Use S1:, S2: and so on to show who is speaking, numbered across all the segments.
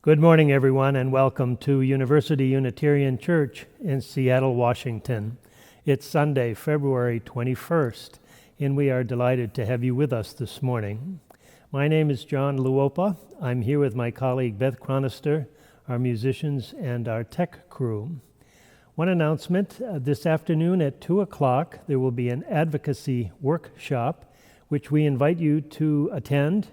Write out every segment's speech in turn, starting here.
S1: Good morning, everyone, and welcome to University Unitarian Church in Seattle, Washington. It's Sunday, February 21st, and we are delighted to have you with us this morning. My name is John Luopa. I'm here with my colleague Beth Chronister, our musicians, and our tech crew. One announcement, this afternoon at 2 o'clock, there will be an advocacy workshop, which we invite you to attend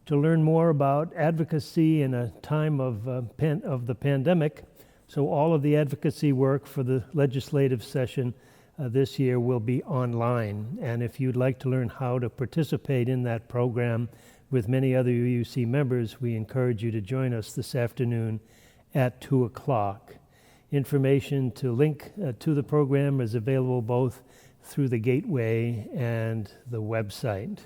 S1: to learn more about advocacy in a time of the pandemic. So all of the advocacy work for the legislative session this year will be online. And if you'd like to learn how to participate in that program with many other UUC members, we encourage you to join us this afternoon at 2 o'clock. Information to link to the program is available both through the gateway and the website.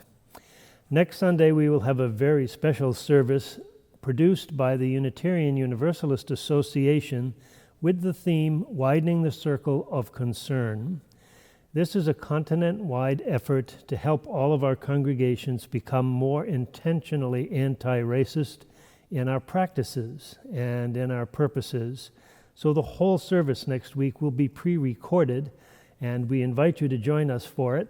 S1: Next Sunday, we will have a very special service produced by the Unitarian Universalist Association with the theme, Widening the Circle of Concern. This is a continent-wide effort to help all of our congregations become more intentionally anti-racist in our practices and in our purposes. So the whole service next week will be pre-recorded, and we invite you to join us for it.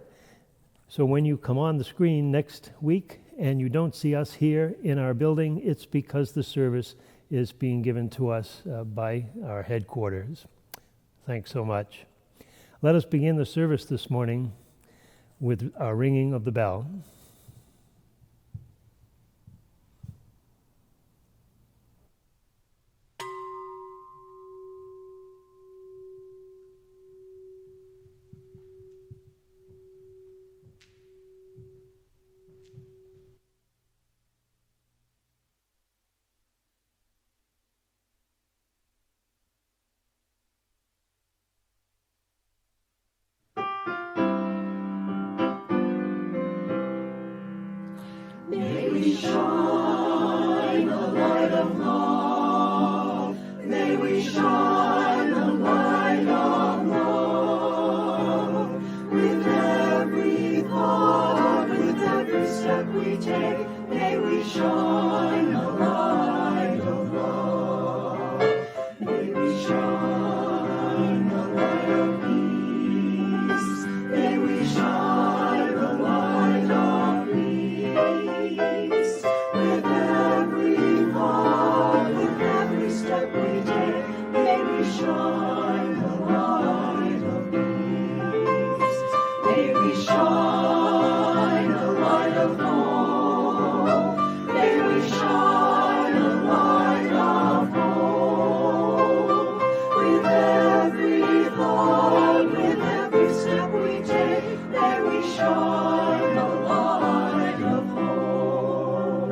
S1: So when you come on the screen next week and you don't see us here in our building, it's because the service is being given to us by our headquarters. Thanks so much. Let us begin the service this morning with our ringing of the bell.
S2: May we shine the light of love. May we shine the light of love. With every thought, with every step we take, may we shine the light of love. May we shine the light of peace. May we shine the light of peace. With every thought, with every step we take, may we shine the light of peace. May we shine the light of hope. May we shine the light of hope. With every thought, with every step we take, may we shine the light of hope.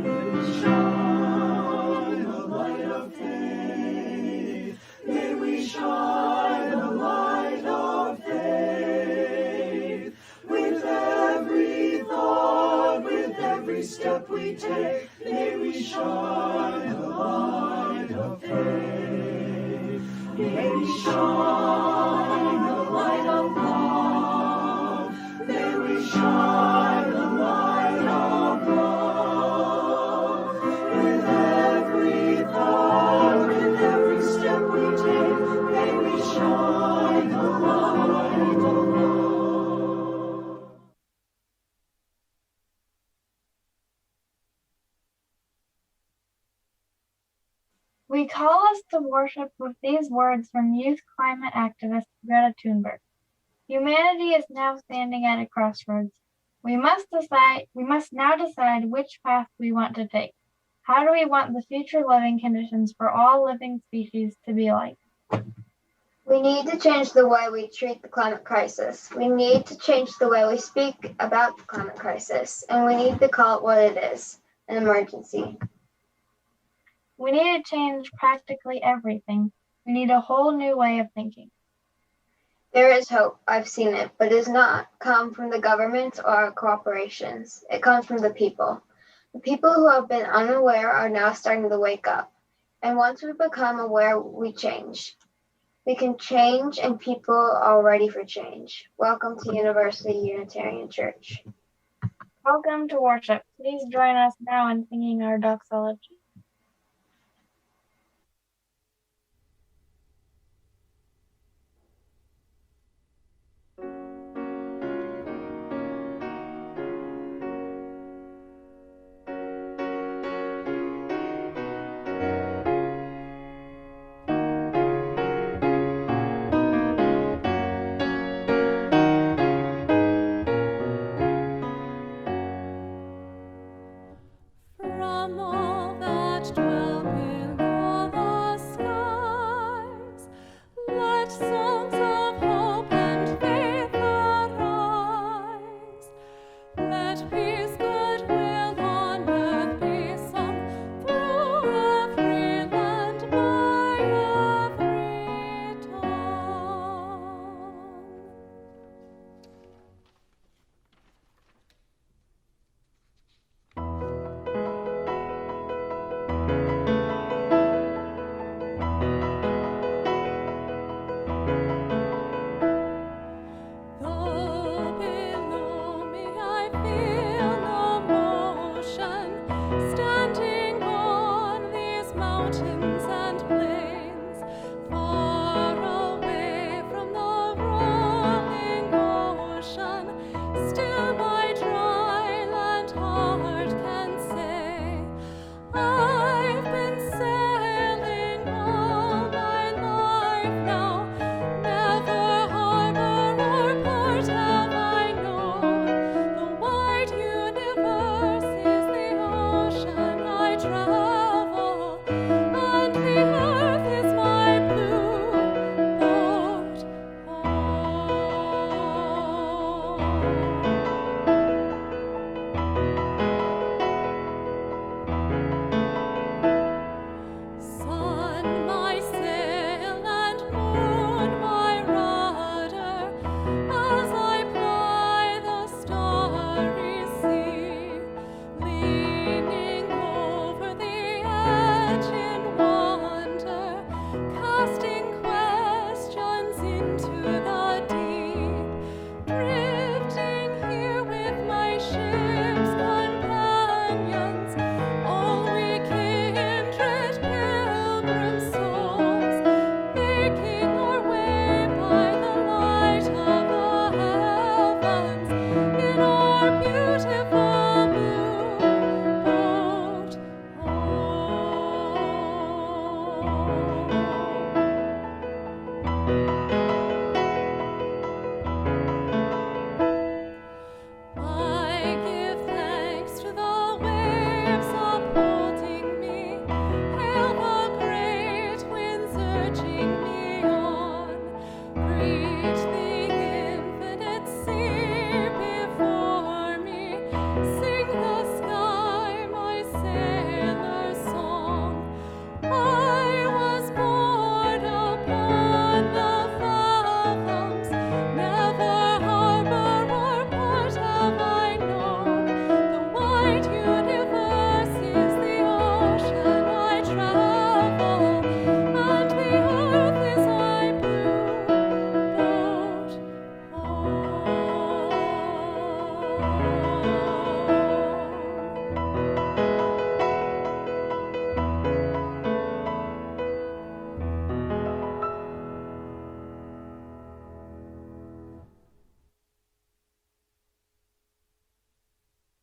S2: May we shine the light of faith. May we shine the light of faith. With every thought, with every step we take, may we shine the light of faith. May we shine the light of love. May we shine the light of love. With every thought, with every step we take, may we shine the light of love.
S3: We call us to worship with these words from youth climate activist Greta Thunberg. Humanity is now standing at a crossroads. We must now decide which path we want to take. How do we want the future living conditions for all living species to be like?
S4: We need to change the way we treat the climate crisis. We need to change the way we speak about the climate crisis, and we need to call it what it is, an emergency.
S3: We need to change practically everything. We need a whole new way of thinking.
S4: There is hope, I've seen it, but it does not come from the governments or corporations. It comes from the people. The people who have been unaware are now starting to wake up. And once we become aware, we change. We can change, and people are ready for change. Welcome to University Unitarian Church.
S3: Welcome to worship. Please join us now in singing our doxology.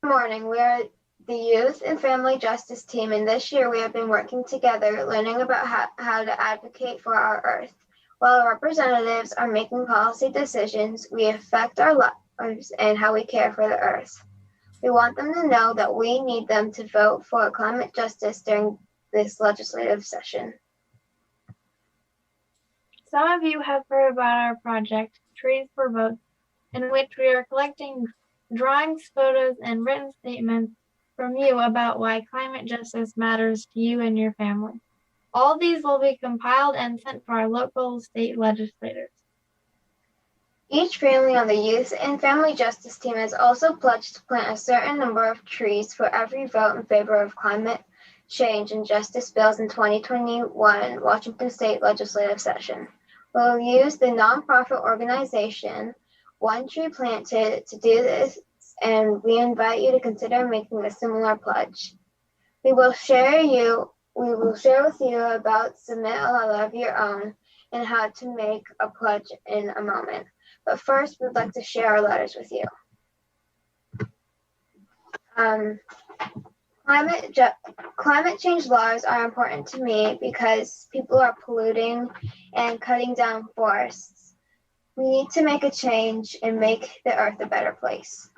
S4: Good morning. We are the Youth and Family Justice Team, and this year we have been working together, learning about how to advocate for our Earth. While our representatives are making policy decisions, we affect our lives and how we care for the Earth. We want them to know that we need them to vote for climate justice during this legislative session.
S3: Some of you have heard about our project, Trees for Votes, in which we are collecting drawings, photos, and written statements from you about why climate justice matters to you and your family. All these will be compiled and sent to our local state legislators.
S4: Each family on the Youth and Family Justice Team has also pledged to plant a certain number of trees for every vote in favor of climate change and justice bills in 2021 Washington State legislative session. We'll use the nonprofit organization One Tree Planted to do this, and we invite you to consider making a similar pledge. We will share with you about Submit a Letter of Your Own and how to make a pledge in a moment. But first, we'd like to share our letters with you. Climate change laws are important to me because people are polluting and cutting down forests. We need to make a change and make the Earth a better place.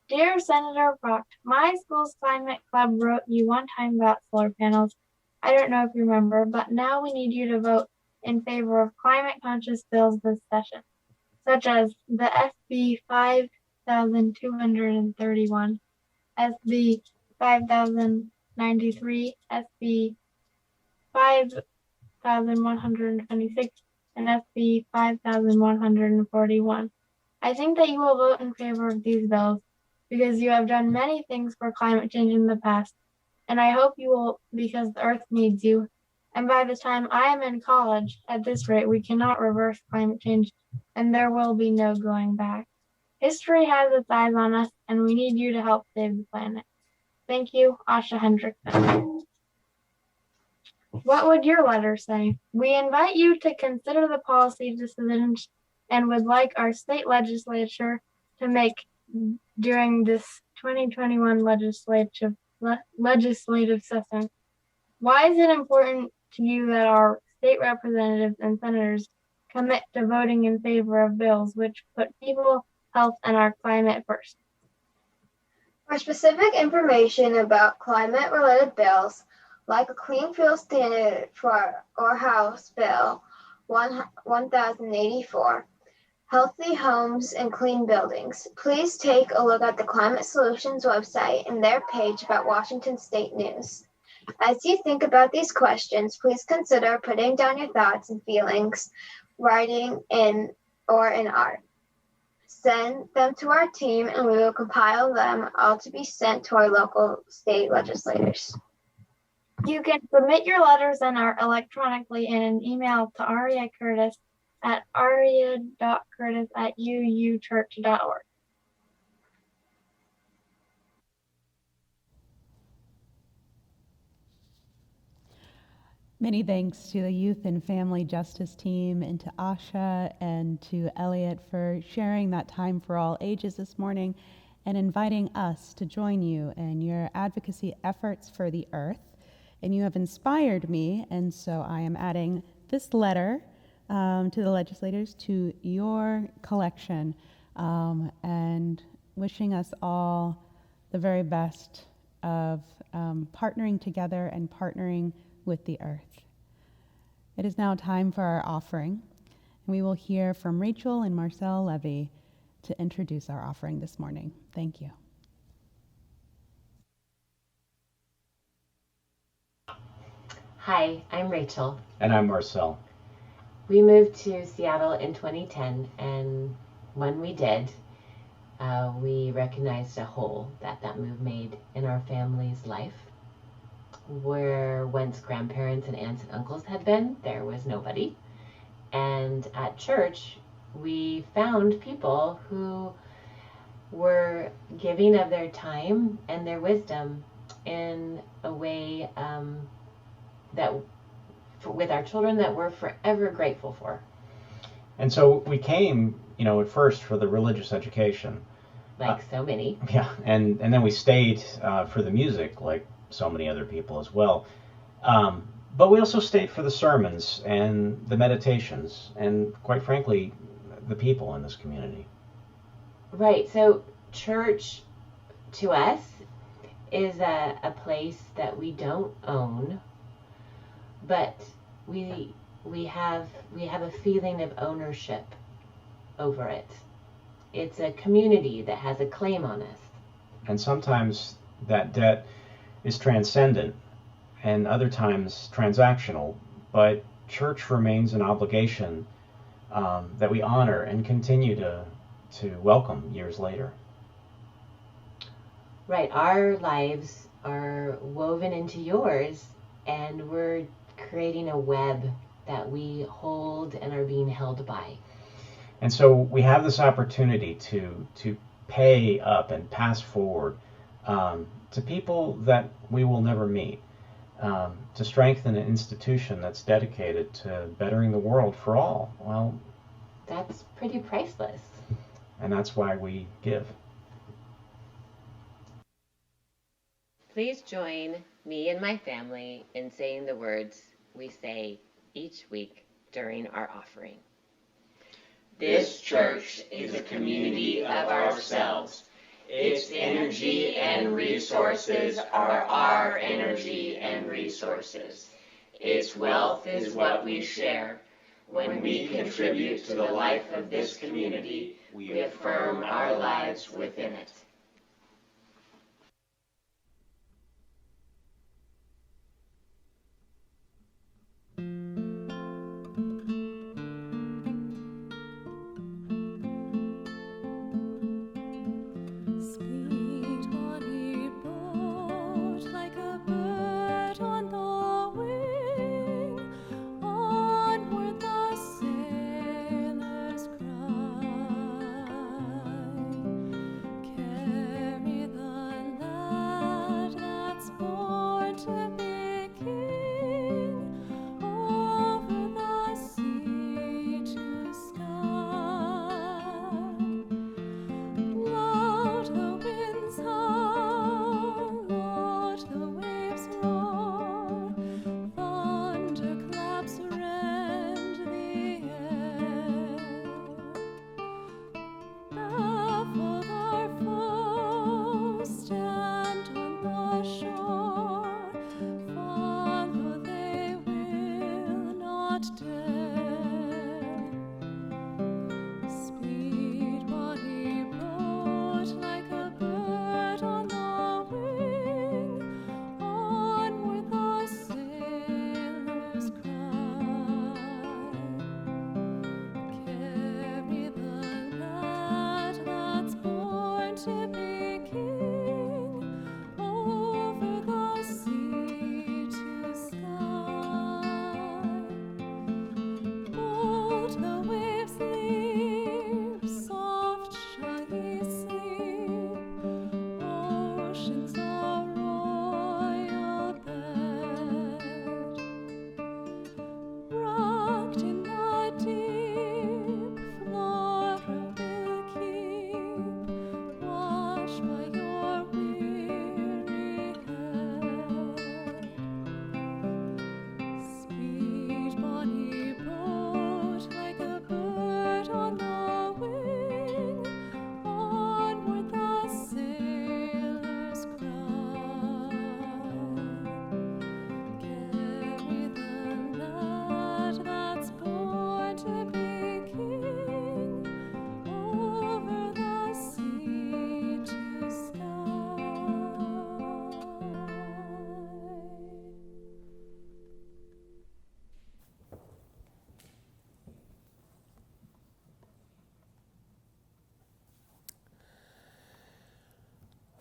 S3: Dear Senator Brock, my school's climate club wrote you one time about solar panels. I don't know if you remember, but now we need you to vote in favor of climate-conscious bills this session, such as the SB 5231, SB 5093, SB 5126, and SB 5141. I think that you will vote in favor of these bills because you have done many things for climate change in the past, and I hope you will because the Earth needs you. And by the time I am in college, at this rate, we cannot reverse climate change, and there will be no going back. History has its eyes on us, and we need you to help save the planet. Thank you, Asha Hendrickson. What would your letter say? We invite you to consider the policy decisions and would like our state legislature to make during this 2021 legislative session. Why is it important to you that our state representatives and senators commit to voting in favor of bills which put people, health, and our climate first?
S4: For specific information about climate-related bills, like a Clean Fuel Standard or House Bill 1084, Healthy Homes and Clean Buildings, please take a look at the Climate Solutions website and their page about Washington State news. As you think about these questions, please consider putting down your thoughts and feelings, writing in art. Send them to our team and we will compile them all to be sent to our local state legislators.
S3: You can submit your letters and art electronically in an email to Aria Curtis at aria.curtis@uuchurch.org.
S5: Many thanks to the Youth and Family Justice Team and to Asha and to Elliot for sharing that time for all ages this morning and inviting us to join you in your advocacy efforts for the earth. And you have inspired me, and so I am adding this letter to the legislators to your collection and wishing us all the very best of partnering together and partnering with the earth. It is now time for our offering, and we will hear from Rachel and Marcel Levy to introduce our offering this morning. Thank you.
S6: Hi, I'm Rachel.
S7: And I'm Marcel.
S6: We moved to Seattle in 2010, and when we did, we recognized a hole that move made in our family's life. Where once grandparents and aunts and uncles had been, there was nobody. And at church, we found people who were giving of their time and their wisdom in a way with our children that we're forever grateful for.
S7: And so we came, at first for the religious education.
S6: Like so many.
S7: Yeah, and then we stayed for the music, like so many other people as well. But we also stayed for the sermons and the meditations, and quite frankly, the people in this community.
S6: Right, so church to us is a place that we don't own, but we have a feeling of ownership over it. It's a community that has a claim on us.
S7: And sometimes that debt is transcendent and other times transactional, but church remains an obligation that we honor and continue to welcome years later.
S6: Right, our lives are woven into yours, and we're creating a web that we hold and are being held by.
S7: And so we have this opportunity to pay up and pass forward to people that we will never meet, to strengthen an institution that's dedicated to bettering the world for all. Well,
S6: that's pretty priceless.
S7: And that's why we give.
S6: Please join me and my family in saying the words we say each week during our offering.
S2: This church is a community of ourselves. Its energy and resources are our energy and resources. Its wealth is what we share. When we contribute to the life of this community, we affirm our lives within it.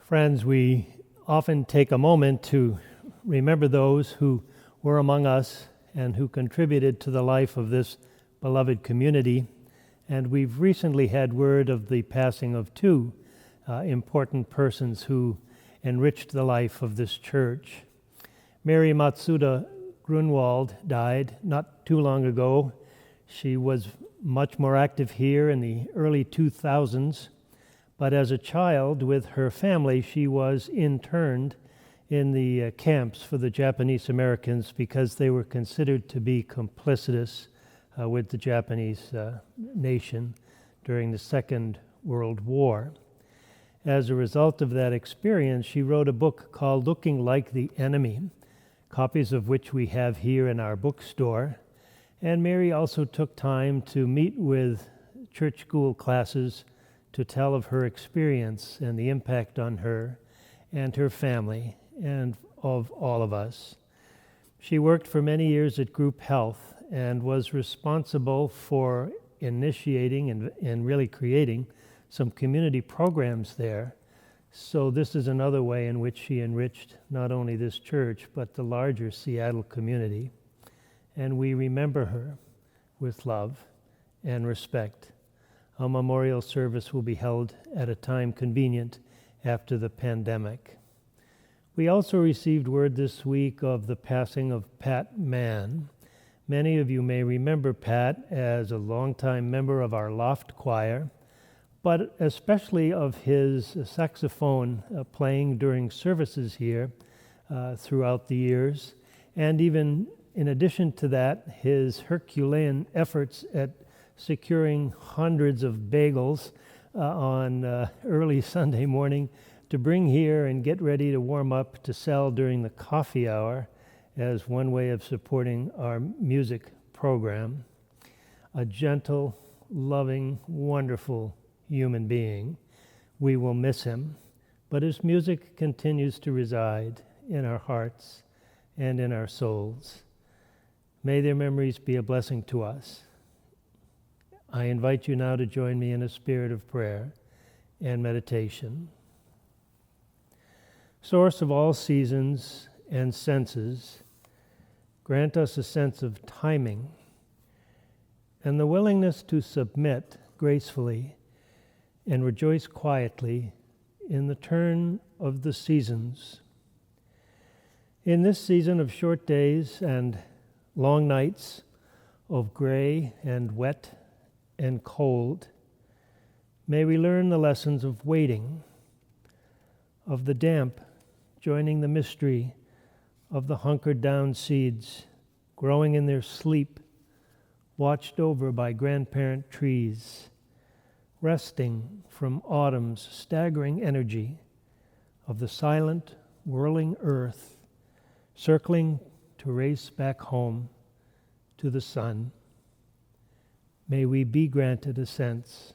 S1: Friends, we often take a moment to remember those who were among us and who contributed to the life of this beloved community. And we've recently had word of the passing of two important persons who enriched the life of this church. Mary Matsuda Grunwald died not too long ago. She was much more active here in the early 2000s, but as a child with her family, she was interned in the camps for the Japanese Americans because they were considered to be complicitous with the Japanese nation during the Second World War. As a result of that experience, she wrote a book called Looking Like the Enemy, copies of which we have here in our bookstore. And Mary also took time to meet with church school classes to tell of her experience and the impact on her and her family and of all of us. She worked for many years at Group Health and was responsible for initiating and really creating some community programs there. So this is another way in which she enriched not only this church, but the larger Seattle community. And we remember her with love and respect. A memorial service will be held at a time convenient after the pandemic. We also received word this week of the passing of Pat Mann. Many of you may remember Pat as a longtime member of our loft choir, but especially of his saxophone playing during services here throughout the years, and even in addition to that, his Herculean efforts at securing hundreds of bagels on early Sunday morning to bring here and get ready to warm up to sell during the coffee hour as one way of supporting our music program. A gentle, loving, wonderful human being. We will miss him, but his music continues to reside in our hearts and in our souls. May their memories be a blessing to us. I invite you now to join me in a spirit of prayer and meditation. Source of all seasons and senses, grant us a sense of timing and the willingness to submit gracefully and rejoice quietly in the turn of the seasons. In this season of short days and long nights, of gray and wet and cold, may we learn the lessons of waiting, of the damp joining the mystery of the hunkered down seeds growing in their sleep, watched over by grandparent trees, resting from autumn's staggering energy of the silent, whirling earth, circling to race back home to the sun. May we be granted a sense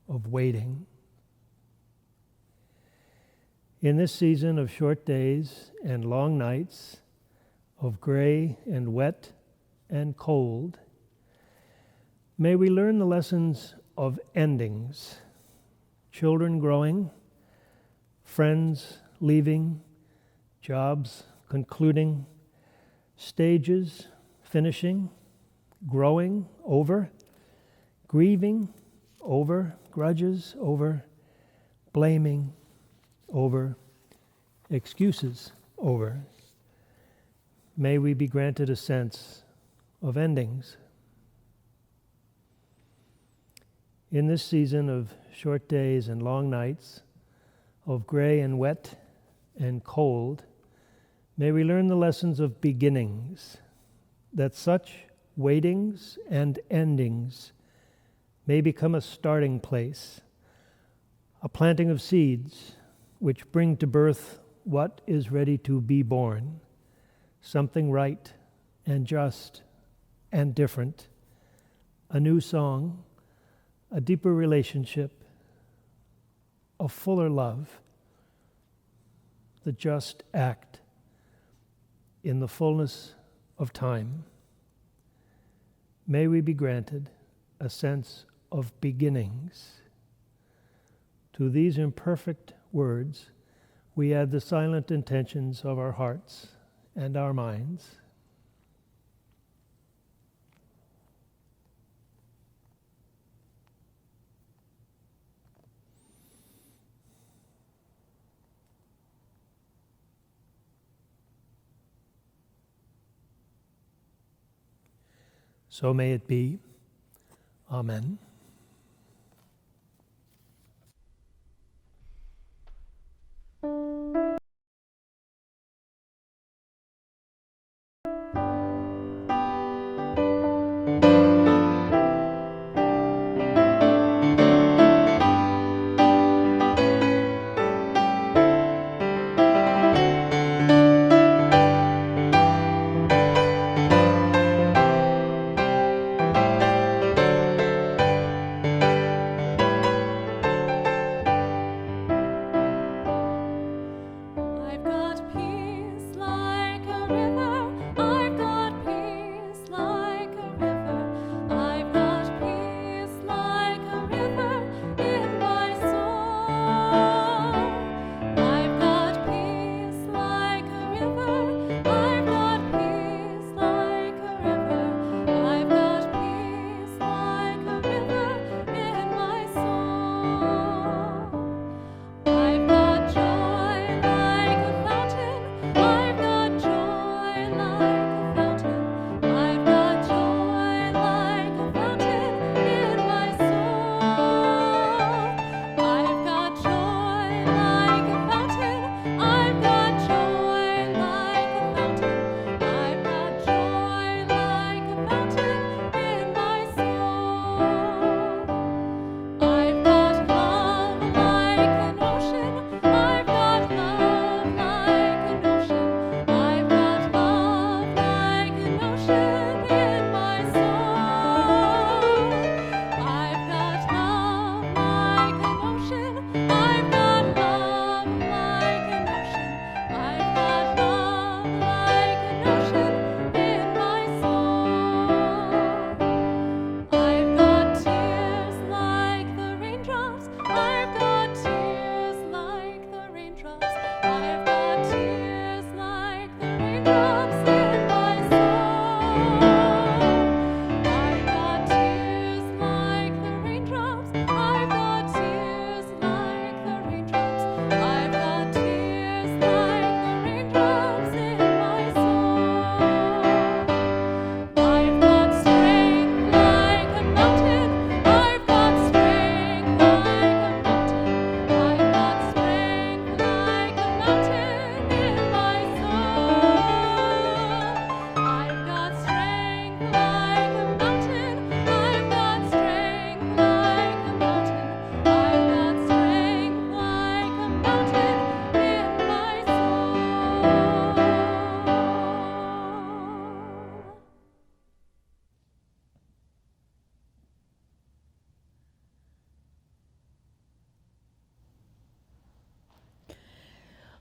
S1: of waiting. In this season of short days and long nights, of gray and wet and cold, may we learn the lessons of endings, children growing, friends leaving, jobs concluding, stages finishing, growing over, grieving over, grudges over, blaming over, excuses over. May we be granted a sense of endings. In this season of short days and long nights, of gray and wet and cold, may we learn the lessons of beginnings, that such waitings and endings may become a starting place, a planting of seeds which bring to birth what is ready to be born, something right and just and different, a new song, a deeper relationship, a fuller love, the just act in the fullness of time. May we be granted a sense of beginnings. To these imperfect words, we add the silent intentions of our hearts and our minds. So may it be. Amen.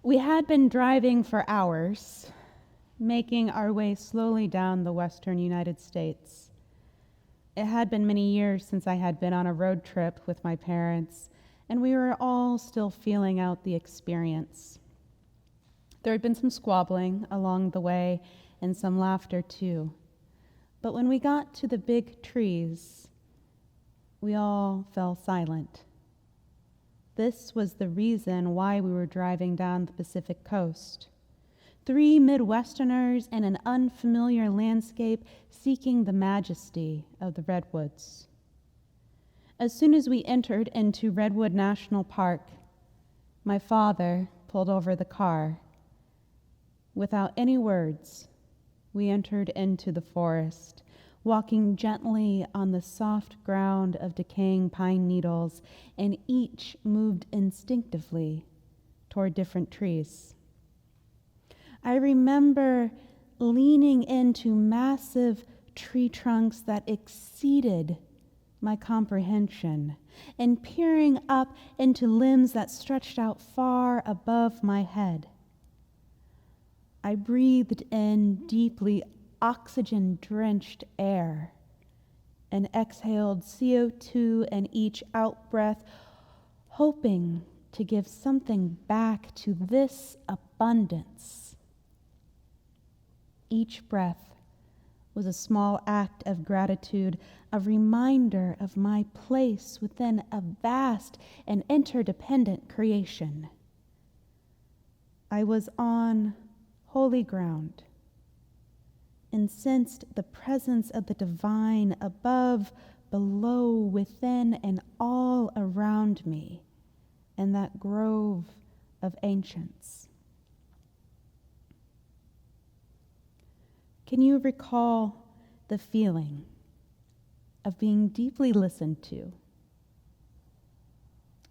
S5: We had been driving for hours, making our way slowly down the western United States. It had been many years since I had been on a road trip with my parents, and we were all still feeling out the experience. There had been some squabbling along the way and some laughter too. But when we got to the big trees, we all fell silent. This was the reason why we were driving down the Pacific coast. 3 Midwesterners in an unfamiliar landscape seeking the majesty of the redwoods. As soon as we entered into Redwood National Park, my father pulled over the car. Without any words, we entered into the forest, walking gently on the soft ground of decaying pine needles, and each moved instinctively toward different trees. I remember leaning into massive tree trunks that exceeded my comprehension and peering up into limbs that stretched out far above my head. I breathed in deeply oxygen-drenched air and exhaled CO2 in each out-breath, hoping to give something back to this abundance. Each breath was a small act of gratitude, a reminder of my place within a vast and interdependent creation. I was on holy ground and sensed the presence of the divine above below, within, and all around me in that grove of ancients? Can you recall the feeling of being deeply listened to,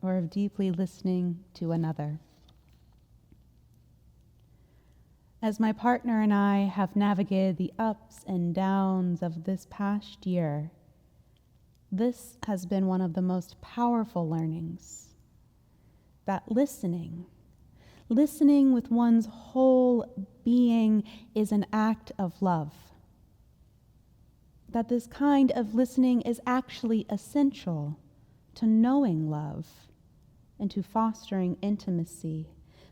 S5: or of deeply listening to another? As my partner and I have navigated the ups and downs of this past year, this has been one of the most powerful learnings, that listening with one's whole being is an act of love. That this kind of listening is actually essential to knowing love and to fostering intimacy,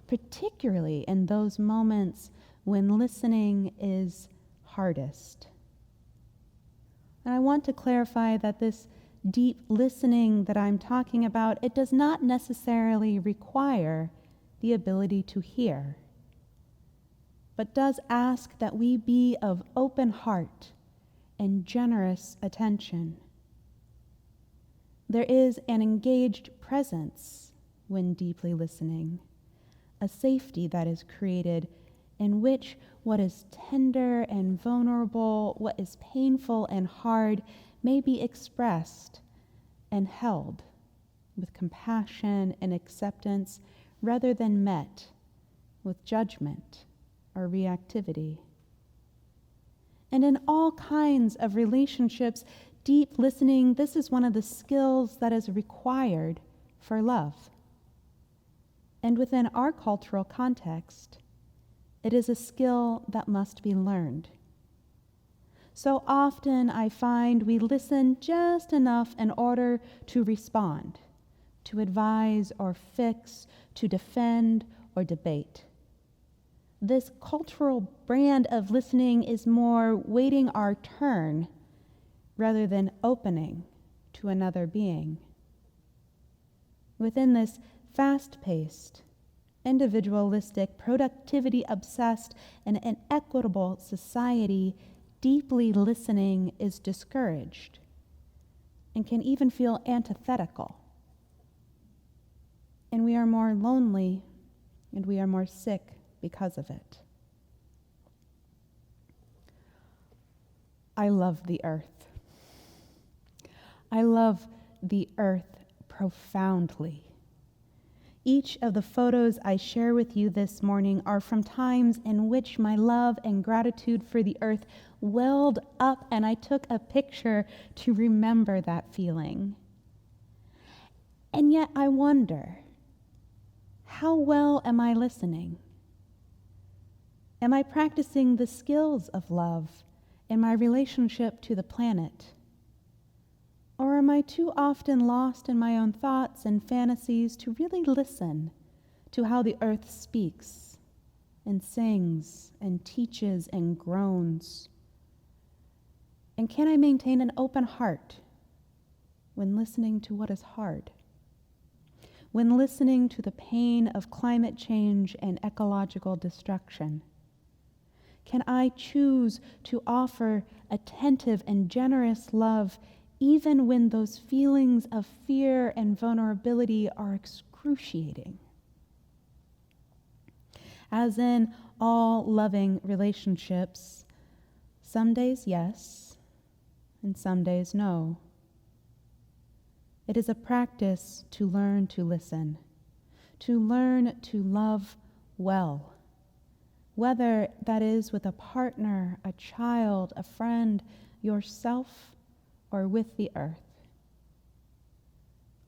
S5: particularly in those moments when listening is hardest. And I want to clarify that this deep listening that I'm talking about, it does not necessarily require the ability to hear, but does ask that we be of open heart and generous attention. There is an engaged presence when deeply listening, a safety that is created in which what is tender and vulnerable, what is painful and hard, may be expressed and held with compassion and acceptance rather than met with judgment or reactivity. And in all kinds of relationships, deep listening, this is one of the skills that is required for love. And within our cultural context, it is a skill that must be learned. So often I find we listen just enough in order to respond, to advise or fix, to defend or debate. This cultural brand of listening is more waiting our turn rather than opening to another being. Within this fast-paced, individualistic, productivity-obsessed, and inequitable society, deeply listening is discouraged and can even feel antithetical. And we are more lonely and we are more sick because of it. I love the earth. I love the earth profoundly. Each of the photos I share with you this morning are from times in which my love and gratitude for the earth welled up, and I took a picture to remember that feeling. And yet I wonder, how well am I listening? Am I practicing the skills of love in my relationship to the planet? Or am I too often lost in my own thoughts and fantasies to really listen to how the earth speaks and sings and teaches and groans? And can I maintain an open heart when listening to what is hard? When listening to the pain of climate change and ecological destruction? Can I choose to offer attentive and generous love even when those feelings of fear and vulnerability are excruciating? As in all loving relationships, some days yes, and some days no. It is a practice to learn to listen, to learn to love well, whether that is with a partner, a child, a friend, yourself, or with the earth.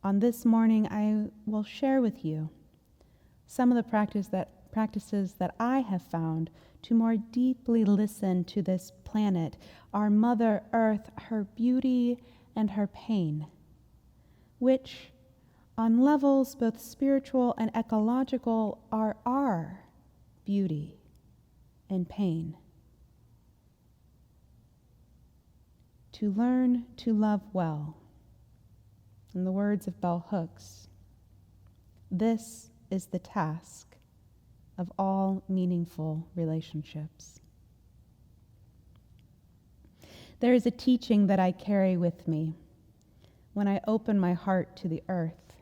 S5: On this morning, I will share with you some of the practices that I have found to more deeply listen to this planet, our Mother Earth, her beauty and her pain, which on levels both spiritual and ecological are our beauty and pain. To learn to love well. In the words of Bell Hooks, this is the task of all meaningful relationships. There is a teaching that I carry with me when I open my heart to the earth.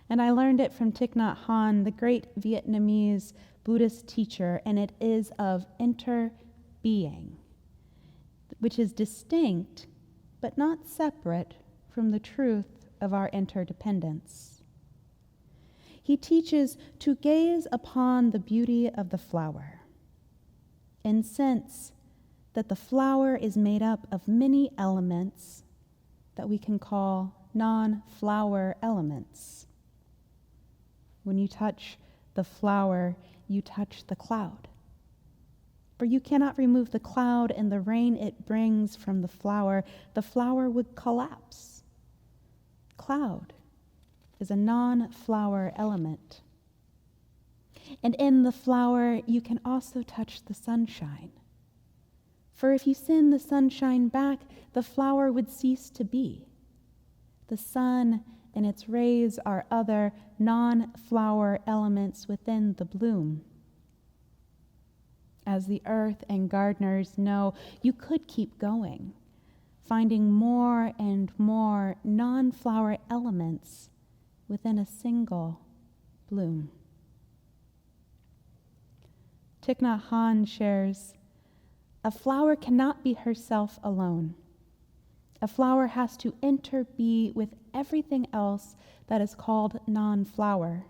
S5: And I learned it from Thich Nhat Hanh, the great Vietnamese Buddhist teacher, and it is of interbeing, which is distinct but not separate from the truth of our interdependence. He teaches to gaze upon the beauty of the flower and sense that the flower is made up of many elements that we can call non-flower elements. When you touch the flower, you touch the cloud. For you cannot remove the cloud and the rain it brings from the flower would collapse. Cloud is a non-flower element. And in the flower, you can also touch the sunshine. For if you send the sunshine back, the flower would cease to be. The sun and its rays are other non-flower elements within the bloom. As the earth and gardeners know, you could keep going, finding more and more non-flower elements within a single bloom. Thich Nhat Hanh shares, a flower cannot be herself alone. A flower has to interbe with everything else that is called non-flower.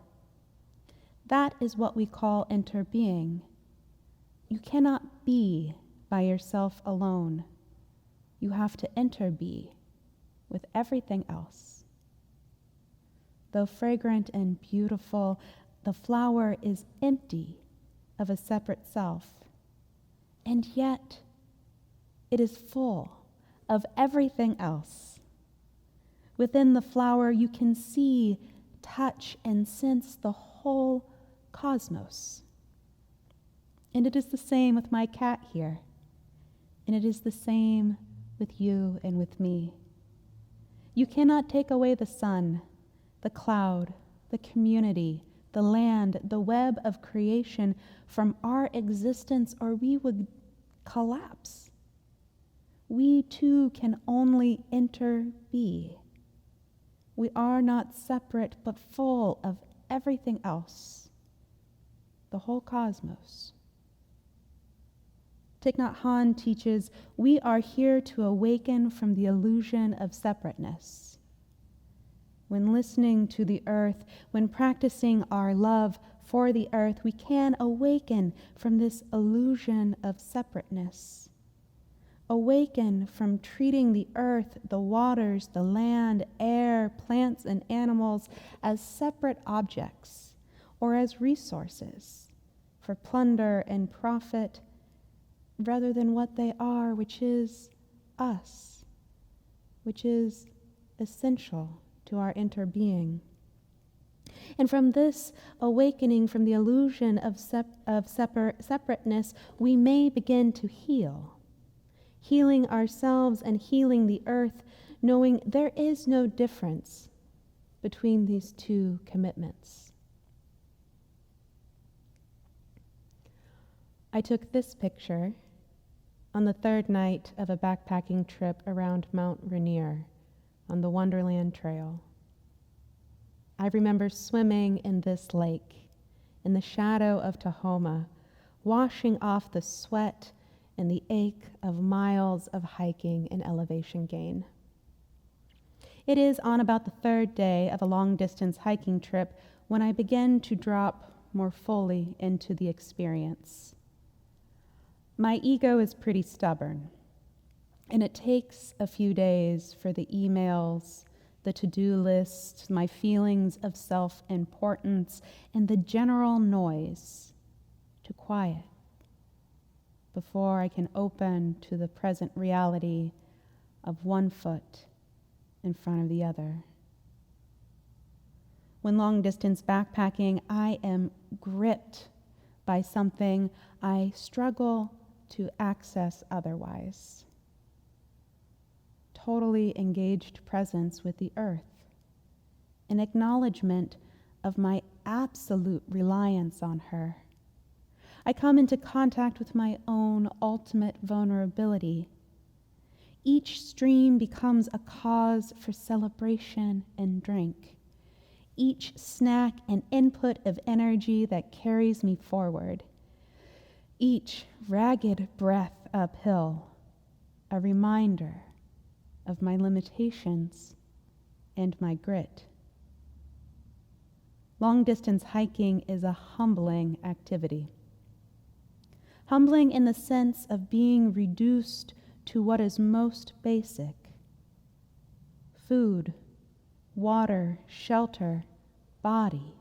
S5: That is what we call interbeing. You cannot be by yourself alone. You have to interbe with everything else. Though fragrant and beautiful, the flower is empty of a separate self, and yet it is full of everything else. Within the flower, you can see, touch, and sense the whole cosmos. And it is the same with my cat here, and it is the same with you and with me. You cannot take away the sun, the cloud, the community, the land, the web of creation from our existence, or we would collapse. We too can only interbe. We are not separate, but full of everything else, the whole cosmos. Thich Nhat Hanh teaches we are here to awaken from the illusion of separateness. When listening to the earth, when practicing our love for the earth, we can awaken from this illusion of separateness. Awaken from treating the earth, the waters, the land, air, plants, and animals as separate objects or as resources for plunder and profit, rather than what they are, which is us, which is essential to our interbeing. And from this awakening from the illusion of separateness, we may begin to heal, healing ourselves and healing the earth, knowing there is no difference between these two commitments. I took this picture on the third night of a backpacking trip around Mount Rainier on the Wonderland Trail. I remember swimming in this lake in the shadow of Tahoma, washing off the sweat and the ache of miles of hiking and elevation gain. It is on about the third day of a long-distance hiking trip when I begin to drop more fully into the experience. My ego is pretty stubborn, and it takes a few days for the emails, the to-do list, my feelings of self-importance, and the general noise to quiet before I can open to the present reality of one foot in front of the other. When long-distance backpacking, I am gripped by something I struggle to access otherwise. Totally engaged presence with the earth, an acknowledgement of my absolute reliance on her. I come into contact with my own ultimate vulnerability. Each stream becomes a cause for celebration and drink. Each snack an input of energy that carries me forward. Each ragged breath uphill, a reminder of my limitations and my grit. Long-distance hiking is a humbling activity. Humbling in the sense of being reduced to what is most basic: food, water, shelter, body.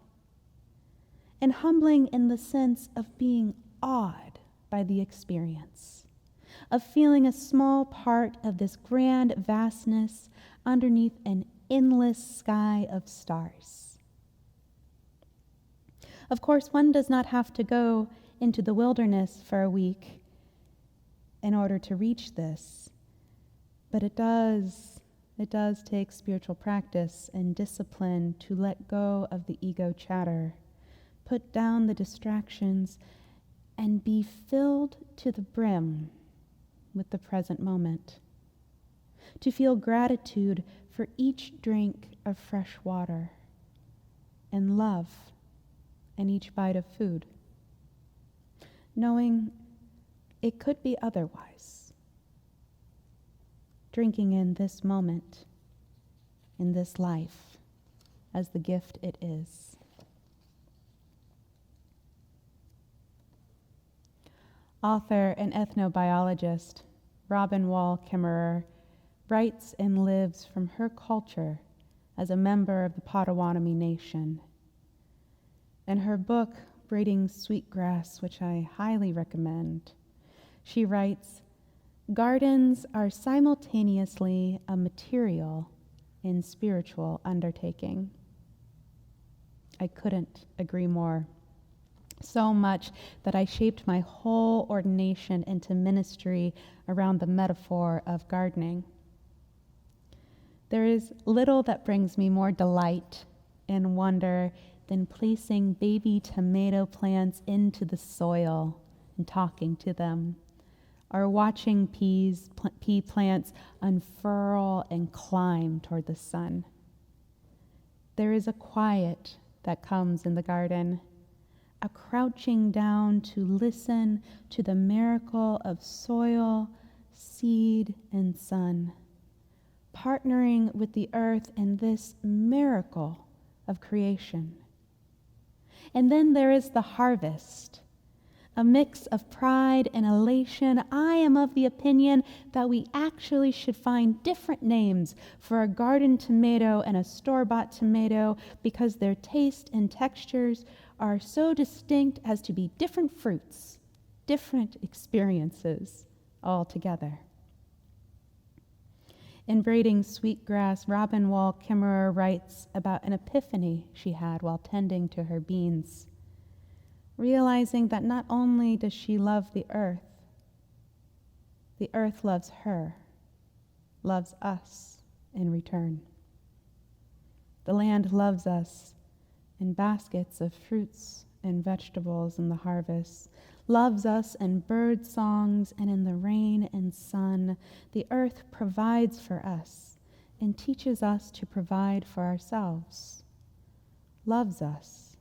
S5: And humbling in the sense of being awed by the experience, of feeling a small part of this grand vastness underneath an endless sky of stars. Of course, one does not have to go into the wilderness for a week in order to reach this, but it does take spiritual practice and discipline to let go of the ego chatter, put down the distractions, and be filled to the brim with the present moment. To feel gratitude for each drink of fresh water, and love in each bite of food, knowing it could be otherwise. Drinking in this moment, in this life, as the gift it is. Author and ethnobiologist Robin Wall Kimmerer writes and lives from her culture as a member of the Potawatomi Nation. In her book, Braiding Sweetgrass, which I highly recommend, she writes, "Gardens are simultaneously a material and spiritual undertaking." I couldn't agree more. So much that I shaped my whole ordination into ministry around the metaphor of gardening. There is little that brings me more delight and wonder than placing baby tomato plants into the soil and talking to them, or watching pea plants unfurl and climb toward the sun. There is a quiet that comes in the garden, a crouching down to listen to the miracle of soil, seed, and sun, partnering with the earth in this miracle of creation. And then there is the harvest, a mix of pride and elation. I am of the opinion that we actually should find different names for a garden tomato and a store-bought tomato because their taste and textures are so distinct as to be different fruits, different experiences altogether. In Braiding Sweetgrass, Robin Wall Kimmerer writes about an epiphany she had while tending to her beans, realizing that not only does she love the earth loves her, loves us in return. The land loves us in baskets of fruits and vegetables in the harvest, loves us in bird songs and in the rain and sun. The earth provides for us and teaches us to provide for ourselves, loves us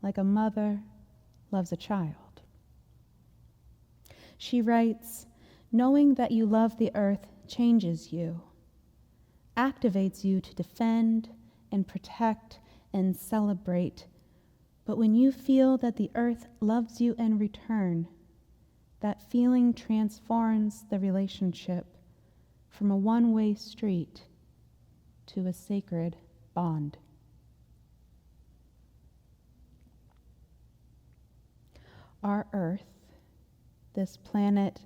S5: like a mother loves a child. She writes, "Knowing that you love the earth changes you, activates you to defend and protect and celebrate. But when you feel that the earth loves you in return, that feeling transforms the relationship from a one-way street to a sacred bond." Our earth, this planet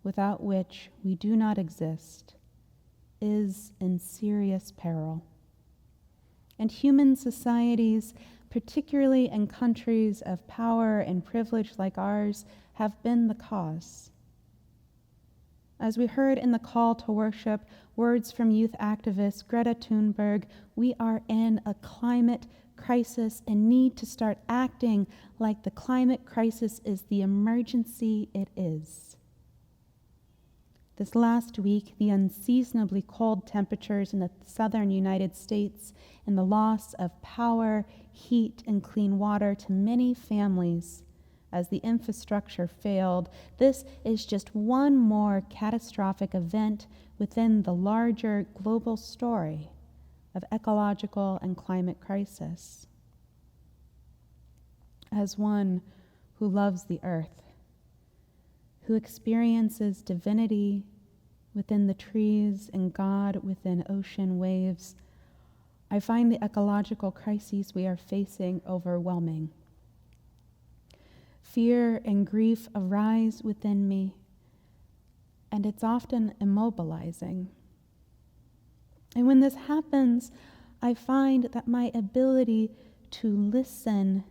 S5: without which we do not exist, is in serious peril. And human societies, particularly in countries of power and privilege like ours, have been the cause. As we heard in the call to worship, words from youth activist Greta Thunberg, we are in a climate crisis and need to start acting like the climate crisis is the emergency it is. This last week, the unseasonably cold temperatures in the southern United States and the loss of power, heat, and clean water to many families as the infrastructure failed. This is just one more catastrophic event within the larger global story of ecological and climate crisis. As one who loves the earth, who experiences divinity within the trees and God within ocean waves, I find the ecological crises we are facing overwhelming. Fear and grief arise within me, and it's often immobilizing. And when this happens, I find that my ability to listen,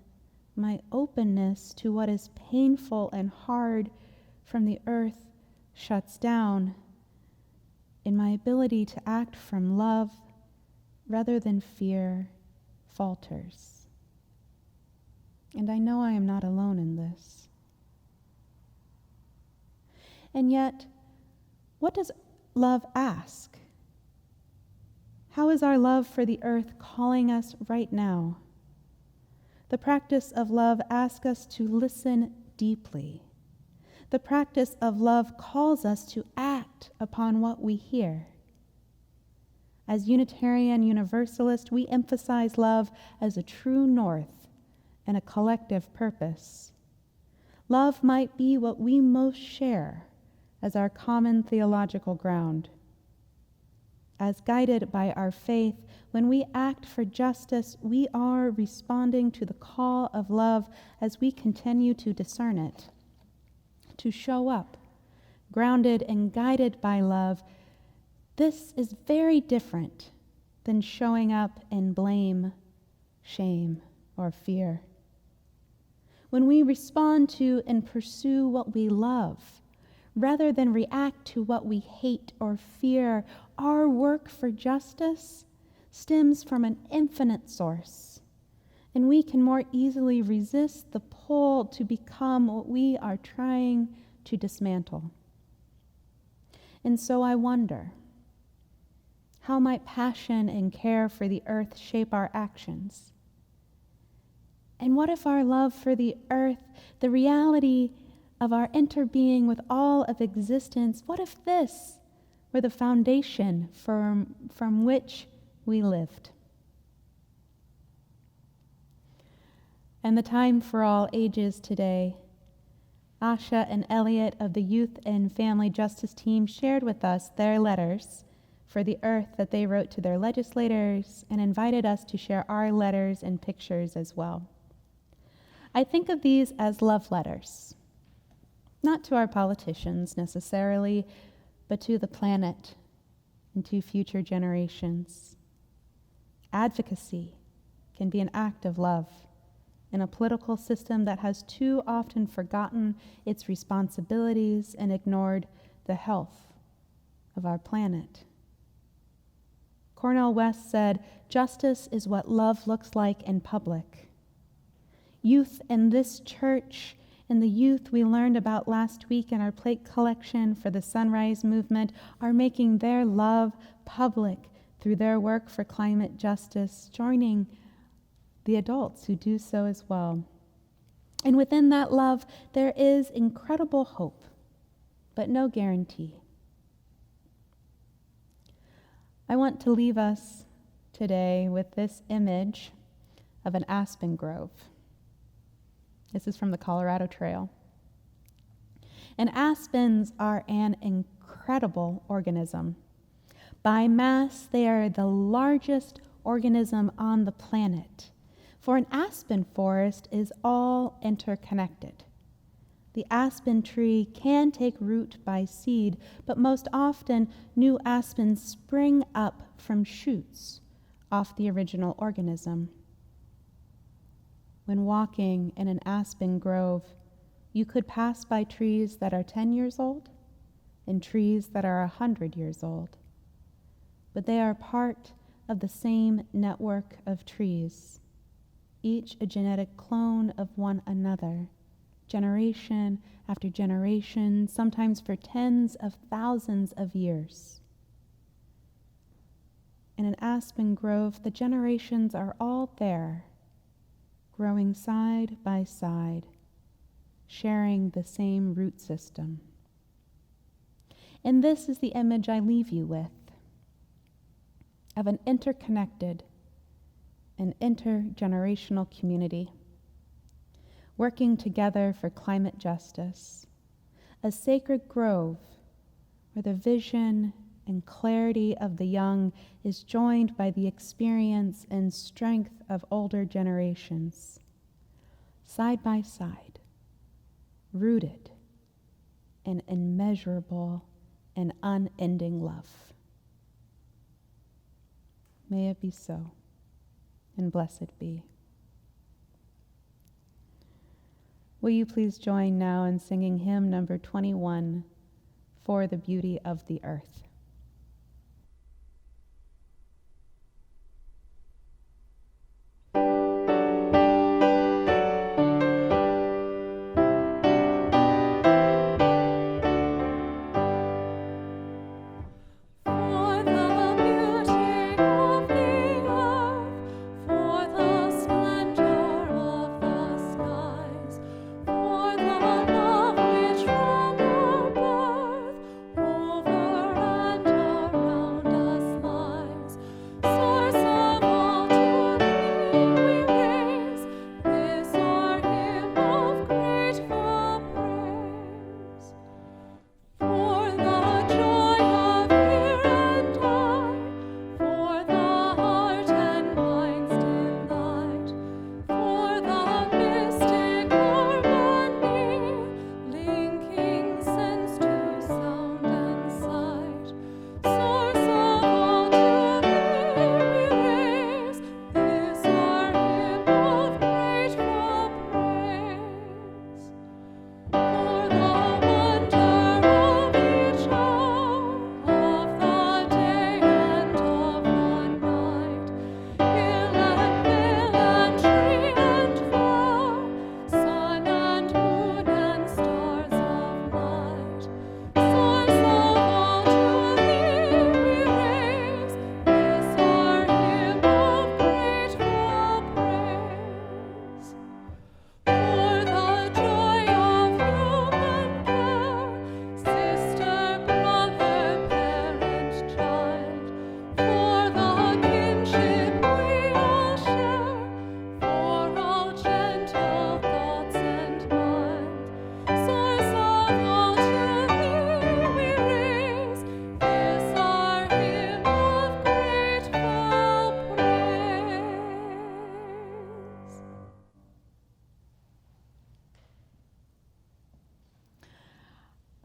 S5: my openness to what is painful and hard from the earth shuts down, and my ability to act from love rather than fear falters. And I know I am not alone in this. And yet, what does love ask? How is our love for the earth calling us right now? The practice of love asks us to listen deeply. The practice of love calls us to act upon what we hear. As Unitarian Universalists, we emphasize love as a true north and a collective purpose. Love might be what we most share as our common theological ground. As guided by our faith, when we act for justice, we are responding to the call of love as we continue to discern it. To show up, grounded and guided by love, this is very different than showing up in blame, shame, or fear. When we respond to and pursue what we love, rather than react to what we hate or fear, our work for justice stems from an infinite source, and we can more easily resist the pull to become what we are trying to dismantle. And so I wonder, how might passion and care for the earth shape our actions? And what if our love for the earth, the reality of our interbeing with all of existence, what if this were the foundation from which we lived? And the time for all ages today, Asha and Elliot of the Youth and Family Justice Team shared with us their letters for the earth that they wrote to their legislators and invited us to share our letters and pictures as well. I think of these as love letters, not to our politicians necessarily, but to the planet and to future generations. Advocacy can be an act of love in a political system that has too often forgotten its responsibilities and ignored the health of our planet. Cornel West said, "Justice is what love looks like in public." Youth in this church and the youth we learned about last week in our plate collection for the Sunrise Movement are making their love public through their work for climate justice, joining the adults who do so as well. And within that love, there is incredible hope, but no guarantee. I want to leave us today with this image of an aspen grove. This is from the Colorado Trail. And aspens are an incredible organism. By mass, they are the largest organism on the planet. For an aspen forest is all interconnected. The aspen tree can take root by seed, but most often new aspens spring up from shoots off the original organism. When walking in an aspen grove, you could pass by trees that are 10 years old and trees that are 100 years old. But they are part of the same network of trees, each a genetic clone of one another, generation after generation, sometimes for tens of thousands of years. In an aspen grove, the generations are all there, growing side by side, sharing the same root system. And this is the image I leave you with, of an interconnected and intergenerational community, working together for climate justice, a sacred grove where the vision and clarity of the young is joined by the experience and strength of older generations, side by side, rooted in immeasurable and unending love. May it be so, and blessed be. Will you please join now in singing hymn number 21, For the Beauty of the Earth?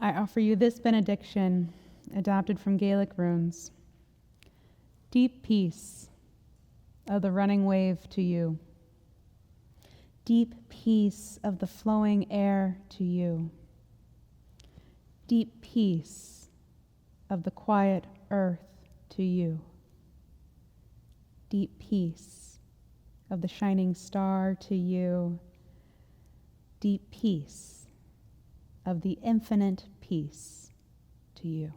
S5: I offer you this benediction, adapted from Gaelic runes. Deep peace of the running wave to you. Deep peace of the flowing air to you. Deep peace of the quiet earth to you. Deep peace of the shining star to you. Deep peace of the infinite peace to you.